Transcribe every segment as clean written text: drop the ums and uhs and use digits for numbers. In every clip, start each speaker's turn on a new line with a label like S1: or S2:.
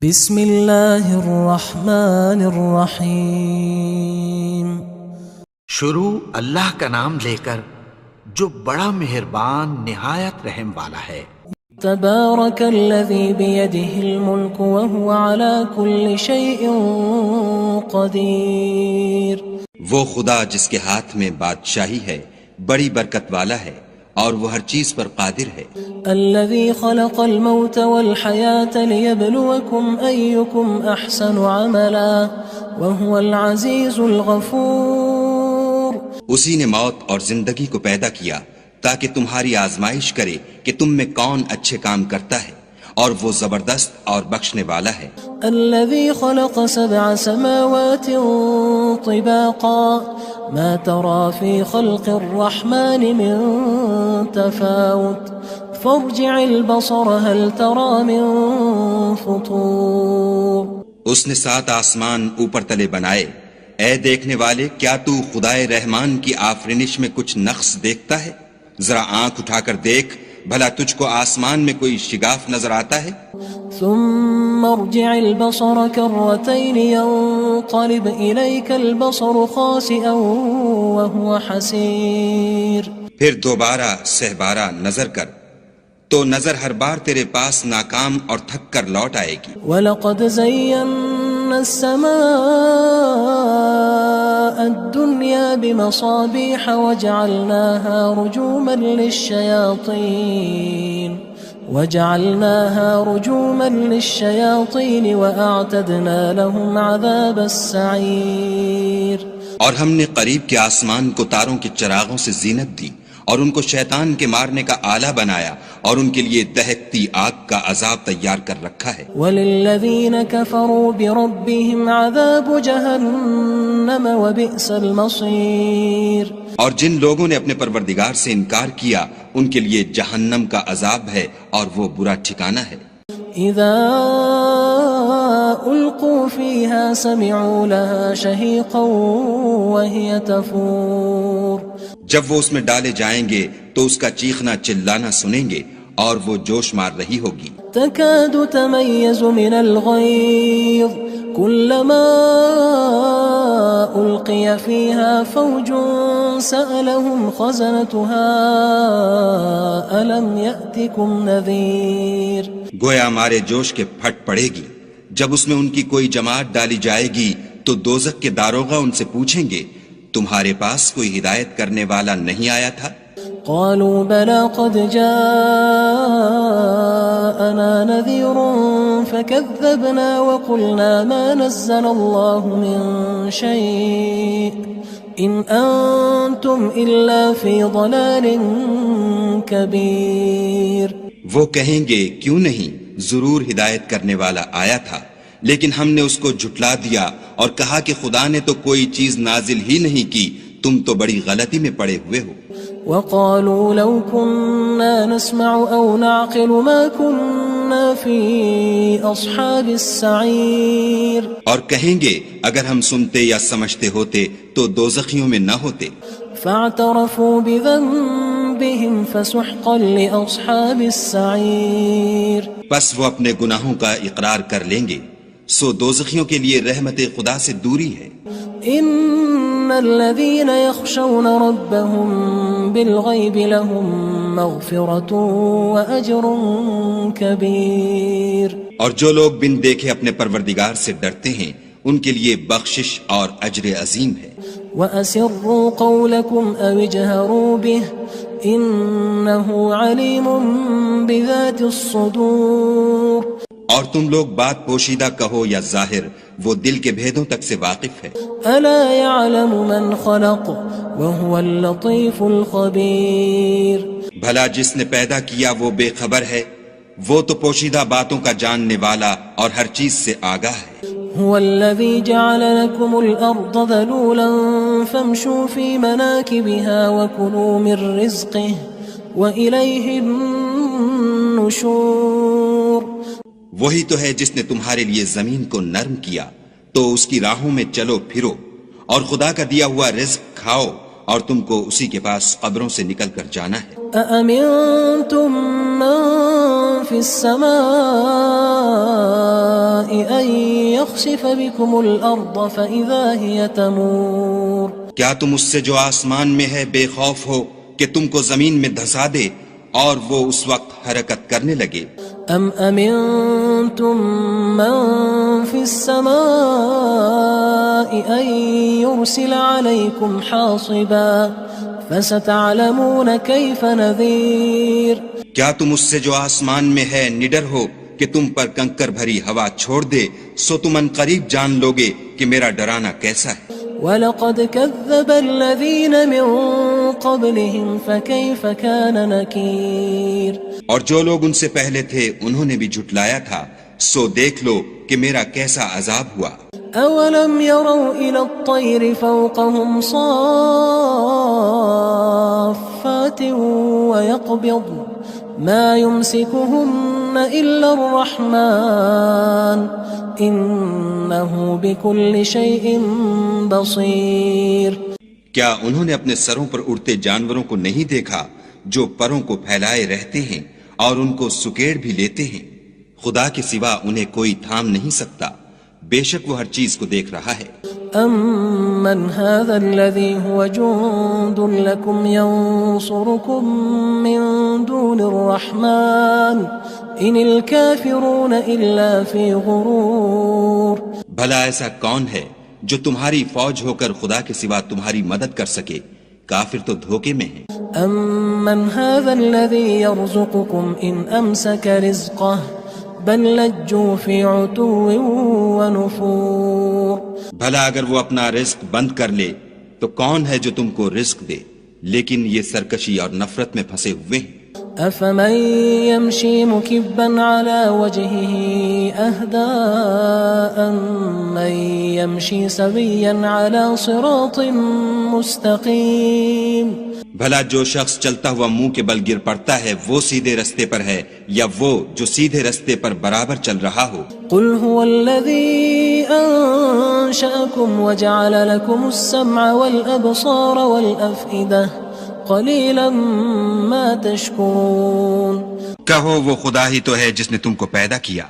S1: بسم اللہ الرحمن الرحیم۔
S2: شروع اللہ کا نام لے کر جو بڑا مہربان نہایت رحم والا ہے۔
S1: تبارک الذی بیدہ الملک وہو علی کل شیء قدیر۔
S3: وہ خدا جس کے ہاتھ میں بادشاہی ہے بڑی برکت والا ہے اور وہ ہر چیز پر قادر ہے۔
S1: الذي خلق الموت والحياة ليبلوكم أيكم أحسن عملا وهو العزيز الغفور۔
S3: اسی نے موت اور زندگی کو پیدا کیا تاکہ تمہاری آزمائش کرے کہ تم میں کون اچھے کام کرتا ہے، اور وہ زبردست اور بخشنے والا ہے۔
S1: الذي خلق 7 سماوات طباقا ما ترى في خلق الرحمن من تفاوت فارجع البصر هل ترى من فطور۔
S3: اس نے 7 آسمان اوپر تلے بنائے، اے دیکھنے والے کیا تو خدائے رحمان کی آفرینش میں کچھ نقص دیکھتا ہے؟ ذرا آنکھ اٹھا کر دیکھ، بھلا تجھ کو آسمان میں کوئی شگاف نظر آتا ہے؟
S1: ثم ارجع البصر كرتين ينقلب إليك البصر خاسئا وهو حسير۔
S3: پھر دوبارہ سہبارہ نظر کر تو نظر ہر بار تیرے پاس ناکام اور تھک کر لوٹ آئے گی۔
S1: وَلَقَدْ زَيَّنَّا السَّمَاءَ الدُّنْيَا بِمَصَابِيحَ وَجَعَلْنَاهَا رُجُومًا لِلشَّيَاطِينِ وَأَعْتَدْنَا لَهُمْ عَذَابَ السَّعِيرِ۔
S3: اور ہم نے قریب کے آسمان کو تاروں کے چراغوں سے زینت دی اور ان کو شیطان کے مارنے کا آلہ بنایا، اور ان کے لیے دہکتی آگ کا عذاب تیار کر رکھا ہے۔
S1: وَلِلَّذِينَ كَفَرُوا بِرَبِّهِمْ عَذَابُ جَهَنَّمَ وَبِئْسَ الْمَصِيرُ۔
S3: اور جن لوگوں نے اپنے پروردگار سے انکار کیا ان کے لیے جہنم کا عذاب ہے اور وہ برا ٹھکانہ ہے۔
S1: اذا القوا فيها سمعوا لها شهيقا وهي تفور۔
S3: جب وہ اس میں ڈالے جائیں گے تو اس کا چیخنا چلانا سنیں گے اور وہ جوش مار رہی ہوگی۔
S1: تكاد تميز من الغيظ كلما ألقي فيها فوج سألهم خزنتها ألم يأتكم نذير۔
S3: گویا مارے جوش کے پھٹ پڑے گی۔ جب اس میں ان کی کوئی جماعت ڈالی جائے گی تو دوزخ کے داروغہ ان سے پوچھیں گے تمہارے پاس کوئی ہدایت کرنے والا نہیں آیا تھا؟
S1: قالوا بلى قد جاءنا نذير فكذبنا وقلنا ما نزل الله من شيء إن أنتم إلا في ضلال كبير۔
S3: وہ کہیں گے کیوں نہیں، ضرور ہدایت کرنے والا آیا تھا، لیکن ہم نے اس کو جھٹلا دیا اور کہا کہ خدا نے تو کوئی چیز نازل ہی نہیں کی، تم تو بڑی غلطی میں پڑے ہوئے ہو۔
S1: وقالوا لو كنا نسمع أو نعقل ما كنا في أصحاب السعير۔
S3: اور کہیں گے اگر ہم سنتے یا سمجھتے ہوتے تو دوزخیوں میں نہ ہوتے۔
S1: فاعترفوا بذنبهم فسحقا لأصحاب السعير۔
S3: پس وہ اپنے گناہوں کا اقرار کر لیں گے، سو دوزخیوں کے لیے رحمت خدا سے دوری ہے۔
S1: ان الذين يخشون ربهم بالغيب لهم مغفرة واجر كبير۔
S3: اور جو لوگ بن دیکھے اپنے پروردگار سے ڈرتے ہیں ان کے لیے بخشش اور اجر عظیم ہے۔
S1: وَأَسِرُّوا قَوْلَكُمْ أَوِ اجْهَرُوا بِهِ إِنَّهُ عَلِيمٌ بِذَاتِ الصُّدُورِ۔
S3: اور تم لوگ بات پوشیدہ کہو یا ظاہر، وہ دل کے بھیدوں تک سے واقف ہے۔
S1: أَلَا يَعْلَمُ مَنْ خَلَقَ وَهُوَ اللَّطِيفُ الْخَبِيرُ۔
S3: بھلا جس نے پیدا کیا وہ بے خبر ہے، وہ تو پوشیدہ باتوں کا جاننے والا اور ہر چیز سے آگاہ ہے۔
S1: هو الذي جعل لكم الأرض ذلولا فامشوا في مناكبها وكلوا من رزقه وإليه النشور۔
S3: وہی تو ہے جس نے تمہارے لیے زمین کو نرم کیا تو اس کی راہوں میں چلو پھرو، اور خدا کا دیا ہوا رزق کھاؤ، اور تم کو اسی کے پاس قبروں سے نکل کر جانا ہے۔
S1: أأمنتم من في السماء أن يخسف بكم الأرض فإذا هي تمور
S3: کیا تم اس سے جو آسمان میں ہے بے خوف ہو کہ تم کو زمین میں دھسا دے اور وہ اس وقت حرکت کرنے لگے؟
S1: أم أمنتم من في السماء أن يرسل عليكم حاصبا فستعلمون كيف نذير
S3: کیا تم اس سے جو آسمان میں ہے نڈر ہو کہ تم پر کنکر بھری ہوا چھوڑ دے، سو تم ان قریب جان لوگے کہ میرا ڈرانا کیسا ہے۔
S1: وَلَقَدْ كَذَّبَ الَّذِينَ مِن قَبْلِهِمْ فَكَيْفَ كَانَ نَكِيرٌ
S3: اور جو لوگ ان سے پہلے تھے انہوں نے بھی جھٹلایا تھا، سو دیکھ لو کہ میرا کیسا عذاب ہوا۔
S1: أَوَلَمْ يَرَوْا إِلَى الطَّيْرِ فَوْقَهُمْ صَافَّاتٍ وَيَقْبِضْنَ مَا يُمْسِكُهُنَّ إِلَّا الرَّحْمَنُ إِنَّهُ بِكُلِّ شَيْءٍ بَصِيرٌ۔
S3: کیا انہوں نے اپنے سروں پر اڑتے جانوروں کو نہیں دیکھا جو پروں کو پھیلائے رہتے ہیں اور ان کو سکیڑ بھی لیتے ہیں؟ خدا کے سوا انہیں کوئی تھام نہیں سکتا، بے شک وہ ہر چیز کو دیکھ رہا ہے۔
S1: أَمَّنْ هَذَا الَّذِي هُوَ جُندٌ لَكُمْ يَنصُرُكُم مِّن دُونِ الرَّحْمَنِ إِنِ الْكَافِرُونَ إِلَّا فِي غُرُورٍ۔
S3: بھلا ایسا کون ہے جو تمہاری فوج ہو کر خدا کے سوا تمہاری مدد کر سکے؟ کافر تو دھوکے میں ہیں۔
S1: أَمَّنْ هَذَا الَّذِي يَرْزُقُكُمْ إِنْ أَمْسَكَ رِزْقَهُ بل لجوا في عتو ونفور۔
S3: بھلا اگر وہ اپنا رزق بند کر لے تو کون ہے جو تم کو رزق دے؟ لیکن یہ سرکشی اور نفرت میں پھنسے ہوئے ہیں۔
S1: أفمن يمشي مكبا على وجهه أهدى أمن يمشي سويا على صراط مستقيم۔
S3: بھلا جو شخص چلتا ہوا منہ کے بل گر پڑتا ہے وہ سیدھے رستے پر ہے یا وہ جو سیدھے رستے پر برابر چل رہا ہو؟
S1: قل هو الذي أنشأكم وجعل لكم السمع والأبصار والأفئدة قلیلا ما تشکرون۔
S3: کہو وہ خدا ہی تو ہے جس نے تم کو پیدا کیا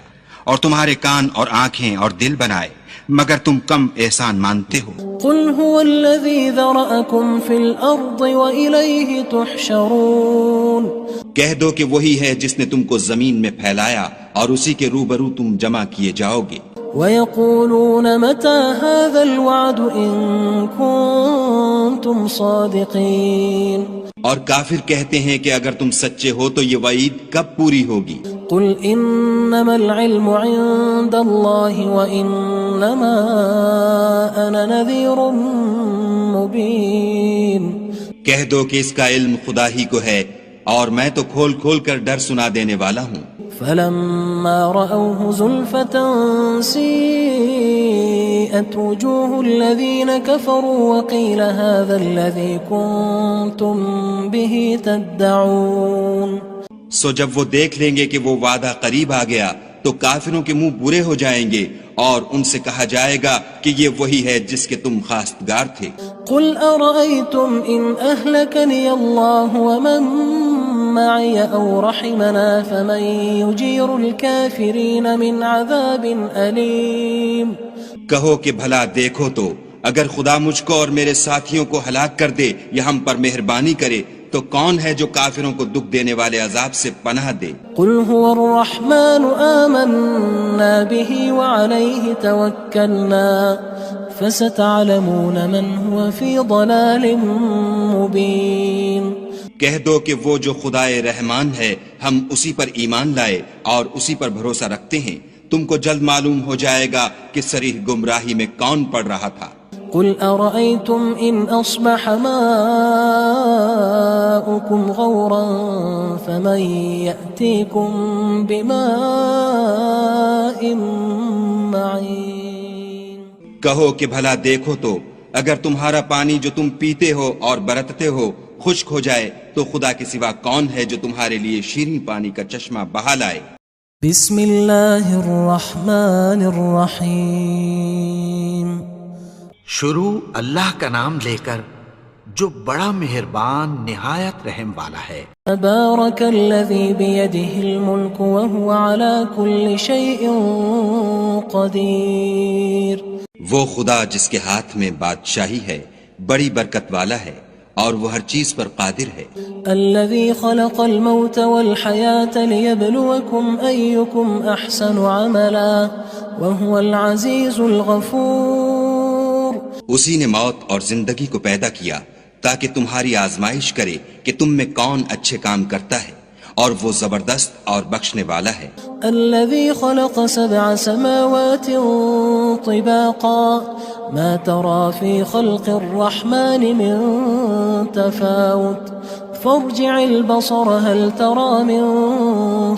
S3: اور تمہارے کان اور آنکھیں اور دل بنائے، مگر تم کم احسان مانتے ہو۔
S1: قل هو الذی ذرأکم فی الارض وإلیہ تحشرون۔
S3: کہہ دو کہ وہی ہے جس نے تم کو زمین میں پھیلایا اور اسی کے روبرو تم جمع کیے جاؤ گے۔
S1: وَيَقُولُونَ مَتَى هَذَا الْوَعْدُ إِن كُنتُمْ صَادِقِينَ۔
S3: اور کافر کہتے ہیں کہ اگر تم سچے ہو تو یہ وعید کب پوری ہوگی؟
S1: قُلْ إِنَّمَا الْعِلْمُ عِندَ اللَّهِ وَإِنَّمَا أَنَا نَذِيرٌ مُبِينٌ۔
S3: کہہ دو کہ اس کا علم خدا ہی کو ہے اور میں تو کھول کھول کر ڈر سنا دینے والا ہوں۔
S1: فَلَمَّا رَأَوْهُ زُلْفَةً سِيئَتْ وُجُوهُ الَّذِينَ كَفَرُوا وَقِيلَ هَذَا الَّذِي كُنتُم بِهِ تَدَّعُونَ۔
S3: سو جب وہ دیکھ لیں گے کہ وہ وعدہ قریب آ گیا تو کافروں کے منہ برے ہو جائیں گے اور ان سے کہا جائے گا کہ یہ وہی ہے جس کے تم خواستگار تھے۔
S1: قُلْ أَرَأَيْتُمْ إِنْ أَهْلَكَنِيَ اللَّهُ وَمَن معي أو رحمنا فمن يجير الكافرين من عذاب أليم۔
S3: کہو کہ بھلا دیکھو تو اگر خدا مجھ کو اور میرے ساتھیوں کو ہلاک کر دے یا ہم پر مہربانی کرے تو کون ہے جو کافروں کو دکھ دینے والے عذاب سے پناہ دے؟
S1: قل هو الرحمن آمنا به وعليه توكلنا فستعلمون من هو في ضلال مبين۔
S3: کہہ دو کہ وہ جو خدائے رحمان ہے ہم اسی پر ایمان لائے اور اسی پر بھروسہ رکھتے ہیں، تم کو جلد معلوم ہو جائے گا کہ صریح گمراہی میں کون پڑ رہا تھا۔
S1: قل أرأيتم إن أصبح ماؤكم غورا فمن يأتيكم بماء معين۔
S3: کہو کہ بھلا دیکھو تو اگر تمہارا پانی جو تم پیتے ہو اور برتتے ہو خشک ہو جائے تو خدا کے سوا کون ہے جو تمہارے لیے شیریں پانی کا چشمہ بہا لائے؟
S1: بسم اللہ الرحمن الرحیم۔
S2: شروع اللہ کا نام لے کر جو بڑا مہربان نہایت رحم والا ہے۔
S1: تبارك الذي بيده الملك وهو على كل شيء قدير۔
S3: وہ خدا جس کے ہاتھ میں بادشاہی ہے بڑی برکت والا ہے اور وہ ہر چیز پر قادر ہے۔
S1: الذي خلق الموت والحياة ليبلوكم أيكم أحسن عملا وهو العزيز الغفور۔
S3: اسی نے موت اور زندگی کو پیدا کیا تاکہ تمہاری آزمائش کرے کہ تم میں کون اچھے کام کرتا ہے، اور وہ زبردست اور بخشنے والا ہے۔
S1: الذي خلق 7 سماوات طباقا ما ترى في خلق الرحمن من تفاوت فارجع البصر هل ترى من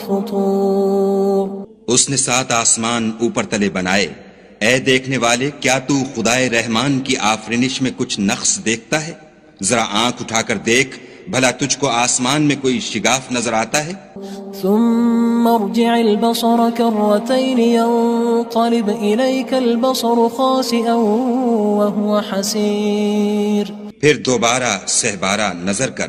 S1: فطور۔
S3: اس نے 7 آسمان اوپر تلے بنائے، اے دیکھنے والے کیا تو خدائے رحمان کی آفرینش میں کچھ نقص دیکھتا ہے؟ ذرا آنکھ اٹھا کر دیکھ، بھلا تجھ کو آسمان میں کوئی شگاف نظر آتا ہے؟
S1: ثم ارجع البصر كرتين ينقلب إليك البصر خاسئا وهو حسير۔
S3: پھر دوبارہ سہبارہ نظر کر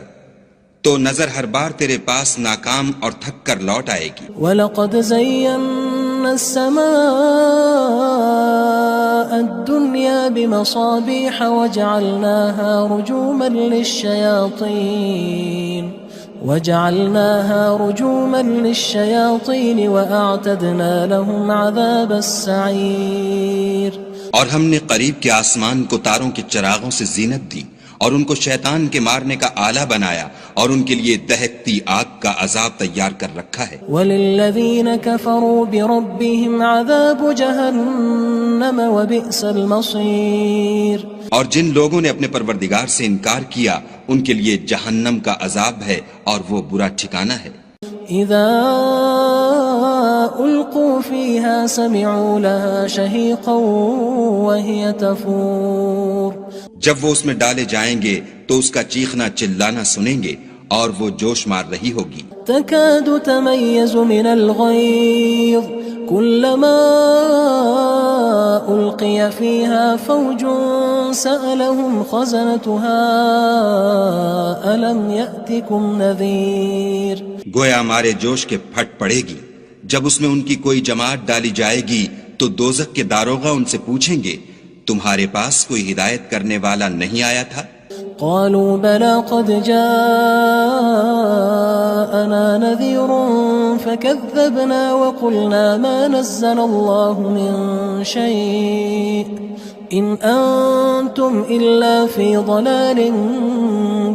S3: تو نظر ہر بار تیرے پاس ناکام اور تھک کر لوٹ آئے گی۔
S1: وَلَقَدْ زَيَّنَّا السَّمَاءَ الدُّنْيَا بِمَصَابِيحَ وَجَعَلْنَاهَا رُجُومًا لِلشَّيَاطِينِ وَأَعْتَدْنَا لَهُمْ عَذَابَ السَّعِيرِ۔
S3: اور ہم نے قریب کے آسمان کو تاروں کے چراغوں سے زینت دی اور ان کو شیطان کے مارنے کا آلہ بنایا اور ان کے لیے دہکتی آگ کا عذاب تیار کر رکھا ہے۔
S1: وَلِلَّذِينَ كَفَرُوا بِرَبِّهِمْ عَذَابُ جَهَنَّمَ وَبِئْسَ الْمَصِيرُ۔
S3: اور جن لوگوں نے اپنے پروردگار سے انکار کیا ان کے لیے جہنم کا عذاب ہے اور وہ برا ٹھکانہ ہے۔
S1: اذا القوا فيها سمعوا لها شهيقا وهي تفور۔
S3: جب وہ اس میں ڈالے جائیں گے تو اس کا چیخنا چلانا سنیں گے اور وہ جوش مار رہی ہوگی۔
S1: تكاد تميز من الغيظ كلما ألقي فيها فوج سألهم خزنتها ألم يأتكم نذير۔
S3: گویا مارے جوش کے پھٹ پڑے گی جب اس میں ان کی کوئی جماعت ڈالی جائے گی تو دوزخ کے داروغہ ان سے پوچھیں گے تمہارے پاس کوئی ہدایت کرنے والا نہیں آیا تھا؟
S1: قالوا بلى قد جاءنا نذير فكذبنا وقلنا ما نزل الله من شيء إن أنتم إلا في ضلال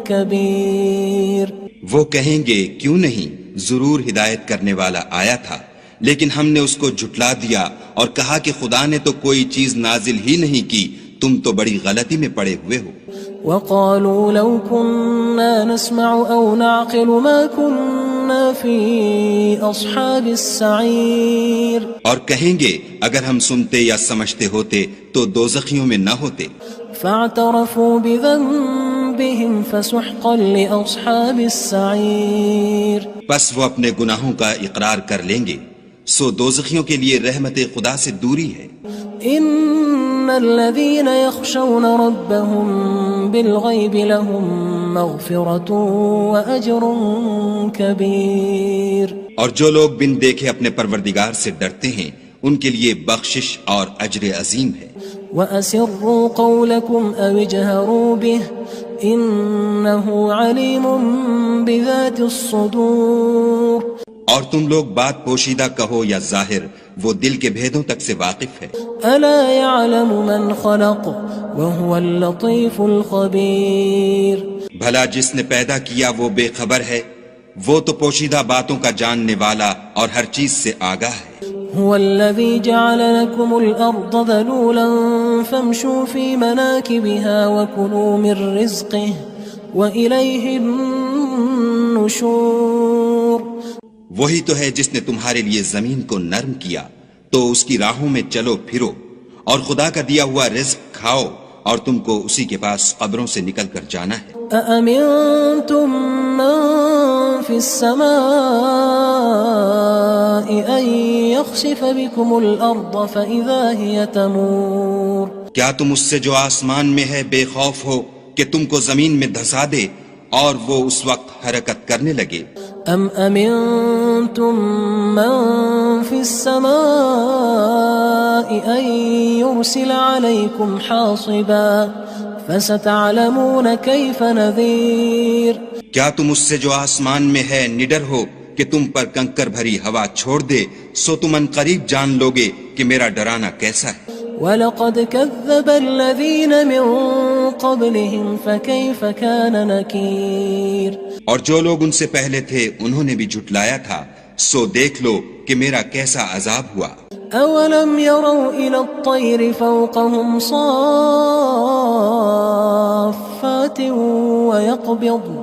S1: كبير۔
S3: وہ کہیں گے کیوں نہیں، ضرور ہدایت کرنے والا آیا تھا، لیکن ہم نے اس کو جھٹلا دیا اور کہا کہ خدا نے تو کوئی چیز نازل ہی نہیں کی، تم تو بڑی غلطی میں پڑے ہوئے ہو۔
S1: وقالوا لو كنا نسمع أو نعقل ما كنا في أصحاب السعير۔
S3: اور کہیں گے اگر ہم سنتے یا سمجھتے ہوتے تو دوزخیوں میں نہ ہوتے۔
S1: فاعترفوا بذنبهم فسحقا لأصحاب السعير۔
S3: پس وہ اپنے گناہوں کا اقرار کر لیں گے، سو دوزخیوں کے لیے رحمت خدا سے دوری ہے۔
S1: ان الذين يخشون ربهم بالغيب لهم مغفرة واجر كبير۔
S3: اور جو لوگ بن دیکھے اپنے پروردگار سے ڈرتے ہیں ان کے لیے بخشش اور اجر عظیم ہے۔
S1: وَأَسِرُّوا قَوْلَكُمْ أَوِ اجْهَرُوا بِهِ إِنَّهُ عَلِيمٌ بِذَاتِ الصُّدُورِ۔
S3: اور تم لوگ بات پوشیدہ کہو یا ظاہر، وہ دل کے بھیدوں تک سے واقف ہے۔
S1: أَلَا يَعْلَمُ مَنْ خَلَقَ وَهُوَ اللَّطِيفُ الْخَبِيرُ۔
S3: بھلا جس نے پیدا کیا وہ بے خبر ہے، وہ تو پوشیدہ باتوں کا جاننے والا اور ہر چیز سے آگاہ ہے۔
S1: هو الذي جعل لكم الأرض ذلولا فامشوا في مناكبها وكلوا من رزقه وإليه النشور۔
S3: وہی تو ہے جس نے تمہارے لیے زمین کو نرم کیا تو اس کی راہوں میں چلو پھرو اور خدا کا دیا ہوا رزق کھاؤ اور تم کو اسی کے پاس قبروں سے نکل کر جانا ہے۔
S1: أأمنتم من في السماء أن يخسف بكم الأرض فإذا هي تمور۔
S3: کیا تم اس سے جو آسمان میں ہے بے خوف ہو کہ تم کو زمین میں دھسا دے اور وہ اس وقت حرکت کرنے لگے.
S1: ام امنتم من في السماء ان يرسل عليكم حاصبا فستعلمون كيف نذير.
S3: کیا تم اس سے جو آسمان میں ہے نڈر ہو کہ تم پر کنکر بھری ہوا چھوڑ دے؟ سو تم ان قریب جان لوگے کہ میرا ڈرانا کیسا ہے.
S1: وَلَقَدْ كَذَّبَ الَّذِينَ مِن قَبْلِهِمْ فَكَيْفَ كَانَ نَكِيرٌ.
S3: اور جو لوگ ان سے پہلے تھے انہوں نے بھی جھٹلایا تھا، سو دیکھ لو کہ میرا کیسا عذاب ہوا.
S1: أَوَلَمْ يَرَوْا إِلَى الطَّيْرِ فَوْقَهُمْ صَافَّاتٍ وَيَقْبِضْنَ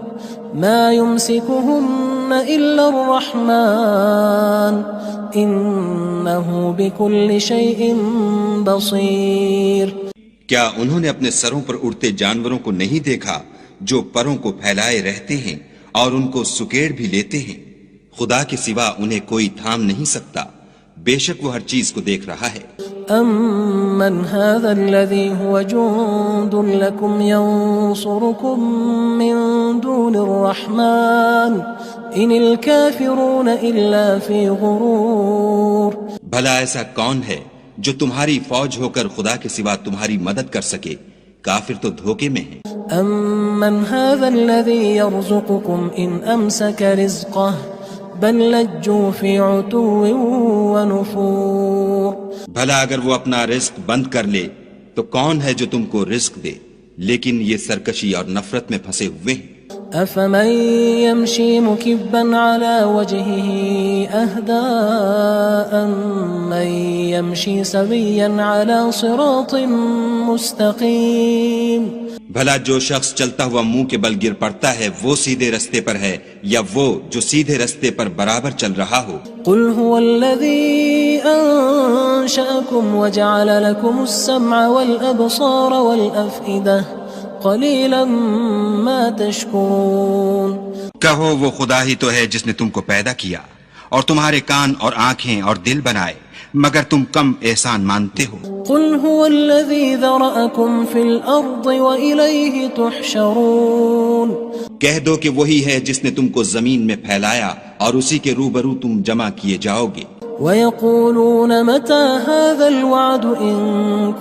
S1: مَا يُمْسِكُهُنَّ إِلَّا الرَّحْمَنُ إِنَّهُ بِكُلِّ شَيْءٍ بَصِيرٌ.
S3: کیا انہوں نے اپنے سروں پر اڑتے جانوروں کو نہیں دیکھا جو پروں کو پھیلائے رہتے ہیں اور ان کو سکیڑ بھی لیتے ہیں؟ خدا کے سوا انہیں کوئی تھام نہیں سکتا، بے شک وہ ہر چیز کو دیکھ رہا ہے.
S1: أَمَّنْ هَذَا الَّذِي هُوَ جُندٌ لَكُمْ يَنصُرُكُم مِّن دُونِ الرَّحْمَنِ إِنِ الْكَافِرُونَ إِلَّا فِي غُرُورٍ.
S3: بھلا ایسا کون ہے جو تمہاری فوج ہو کر خدا کے سوا تمہاری مدد کر سکے؟ کافر تو دھوکے میں ہیں.
S1: أَمَّنْ هَذَا الَّذِي يَرْزُقُكُمْ إِنْ أَمْسَكَ رِزْقَهُ بَلْ لَجُّوا فِي عُتُوٍّ وَنُفُورٍ.
S3: بھلا اگر وہ اپنا رزق بند کر لے تو کون ہے جو تم کو رزق دے؟ لیکن یہ سرکشی اور نفرت میں پھنسے ہوئے ہیں.
S1: أَفَمَن يَمْشِي مُكِبًّا عَلَى وَجْهِهِ أَهْدَىٰ أَمَّن يَمْشِي سَوِيًّا عَلَى صِرَاطٍ مُّسْتَقِيمٍ.
S3: بھلا جو شخص چلتا ہوا منہ کے بل گر پڑتا ہے وہ سیدھے رستے پر ہے یا وہ جو سیدھے رستے پر برابر چل رہا ہو؟
S1: قُلْ هُوَ الَّذِي أَنشَأَكُمْ وَجَعَلَ لَكُمُ السَّمْعَ وَالْأَبْصَارَ وَالْأَفْئِدَةَ قَلِيلًا مَا تَشْكُرُونَ.
S3: کہو وہ خدا ہی تو ہے جس نے تم کو پیدا کیا اور تمہارے کان اور آنکھیں اور دل بنائے، مگر تم کم احسان مانتے ہو.
S1: قُلْ هُوَ الَّذِي ذَرَأَكُمْ فِي الْأَرْضِ وَإِلَيْهِ تُحْشَرُونَ.
S3: کہہ دو کہ وہی ہے جس نے تم کو زمین میں پھیلایا اور اسی کے روبرو تم جمع کیے جاؤ گے.
S1: وَيَقُولُونَ مَتَى هَذَا الْوَعْدُ إِن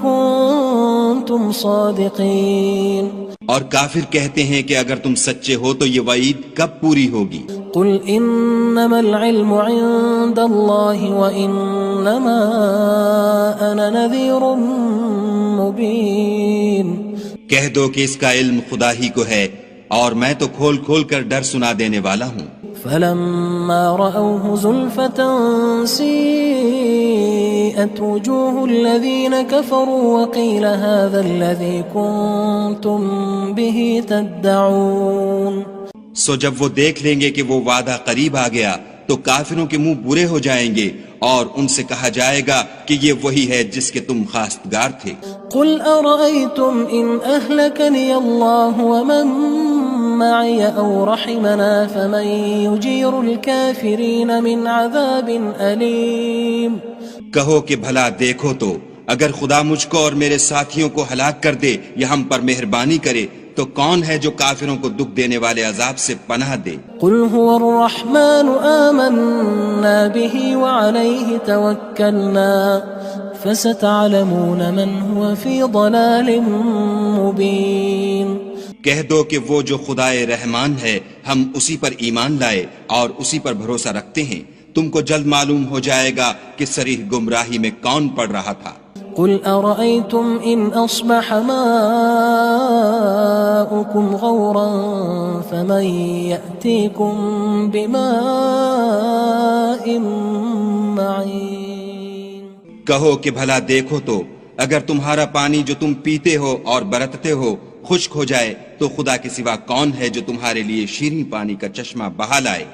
S1: كُنتُمْ صَادِقِينَ.
S3: اور کافر کہتے ہیں کہ اگر تم سچے ہو تو یہ وعید کب پوری ہوگی؟
S1: قُلْ إِنَّمَا الْعِلْمُ عِندَ اللَّهِ وَإِنَّمَا أَنَا نَذِيرٌ مُّبِينٌ. کہہ
S3: دو کہ اس کا علم خدا ہی کو ہے اور میں تو کھول کھول کر ڈر سنا دینے والا ہوں.
S1: فَلَمَّا رَأَوْهُ زُلْفَةً سِيئَتْ وُجُوهُ الَّذِينَ كَفَرُوا وَقِيلَ هَذَا الَّذِي كُنتُم بِهِ تَدَّعُونَ.
S3: سو جب وہ دیکھ لیں گے کہ وہ وعدہ قریب آ گیا تو کافروں کے منہ برے ہو جائیں گے اور ان سے کہا جائے گا کہ یہ وہی ہے جس کے تم خواستگار تھے.
S1: قُلْ أَرَأَيْتُمْ إِنْ أَهْلَكَنِيَ اللَّهُ وَمَن مَّعِيَ أَوْ رَحِمَنَا فَمَن يُجِيرُ الْكَافِرِينَ مِنْ عَذَابٍ أَلِيمٍ.
S3: کہو کہ بھلا دیکھو تو اگر خدا مجھ کو اور میرے ساتھیوں کو ہلاک کر دے یا ہم پر مہربانی کرے تو کون ہے جو کافروں کو دکھ دینے والے عذاب سے پناہ دے؟
S1: قُلْ هُوَ الرَّحْمَنُ آمَنَّا بِهِ وَعَلَيْهِ تَوَكَّلْنَا فَسَتَعْلَمُونَ مَنْ هُوَ فِي ضَلَالٍ مُّبِينٍ.
S3: کہہ دو کہ وہ جو خدائے رحمان ہے ہم اسی پر ایمان لائے اور اسی پر بھروسہ رکھتے ہیں، تم کو جلد معلوم ہو جائے گا کہ صریح گمراہی میں کون پڑ رہا تھا.
S1: قُلْ أَرَأَيْتُمْ إِنْ أَصْبَحَ مَاؤُكُمْ غَوْرًا فَمَن يَأْتِيكُم بِمَاءٍ مَّعِينٍ.
S3: کہو کہ بھلا دیکھو تو اگر تمہارا پانی جو تم پیتے ہو اور برتتے ہو خشک ہو جائے تو خدا کے سوا کون ہے جو تمہارے لیے شیریں پانی کا چشمہ بہا لائے؟